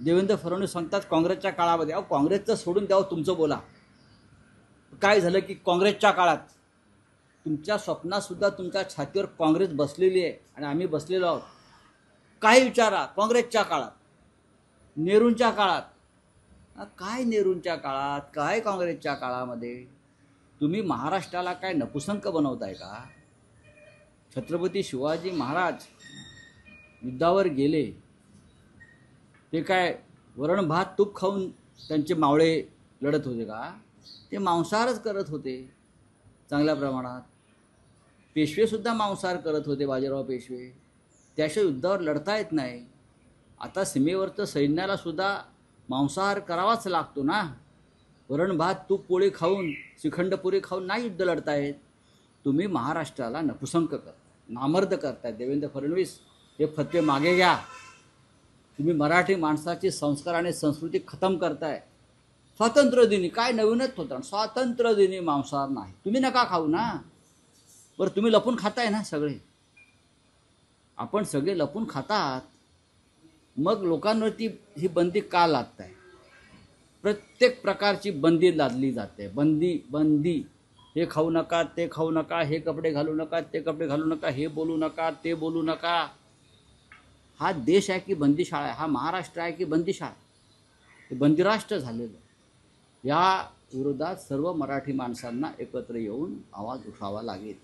देवेंद्र फडणवीस सांगतात काँग्रेसच्या काळामध्ये, अहो काँग्रेसचं सोडून द्यावं, तुमचं बोला. काय झालं की काँग्रेसच्या काळात तुमच्या स्वप्नातसुद्धा तुमच्या छातीवर काँग्रेस बसलेली आहे आणि आम्ही बसलेलो आहोत. काय विचारा, काँग्रेसच्या काळात, नेहरूंच्या काळात, काय नेहरूंच्या काळात, काय काँग्रेसच्या काळामध्ये तुम्ही महाराष्ट्राला काय नपुसंक बनवताय का? छत्रपती शिवाजी महाराज युद्धावर गेले, ते काय वरण भात तूप खाऊन त्यांचे मावळे लढत होते का? ते मांसाहारच करत होते चांगल्या प्रमाणात. पेशवेसुद्धा मांसाहार करत होते, बाजीराव पेशवे. त्याशिवाय युद्धावर लढता येत नाही. आता सीमेवरचं सैन्याला सुद्धा मांसाहार करावाच लागतो ना. वरण भात तूप पोळी खाऊन, श्रीखंडपुरी खाऊन नाही युद्ध लढता येत. तुम्ही महाराष्ट्राला नपुसंक नामर्द करताय. देवेंद्र फडणवीस, हे फतवे मागे घ्या. तुम्ही मराठी माणसाची संस्कार आणि संस्कृती खतम करताय. स्वातंत्र्य दिनी काय नवीनच होतं, स्वातंत्र्य दिनी मांसाहार नाही. तुम्ही नका खाऊ ना. बरं तुम्ही लपून खाताय ना सगळे, आपण सगळे लपून खातात. मग लोकांवरती ही बंदी का लादत आहे? प्रत्येक प्रकारची बंदी लादली जाते. बंदी, हे खाऊ नका, ते खाऊ नका, हे कपडे घालू नका, ते कपडे घालू नका, हे बोलू नका, ते बोलू नका. हा देश आहे की बंदीशाळा आहे? हा महाराष्ट्र आहे की बंदीशाळा? हे बंदिराष्ट्र झालेलं. या विरोधात सर्व मराठी माणसांना एकत्र येऊन आवाज उठावा लागेल.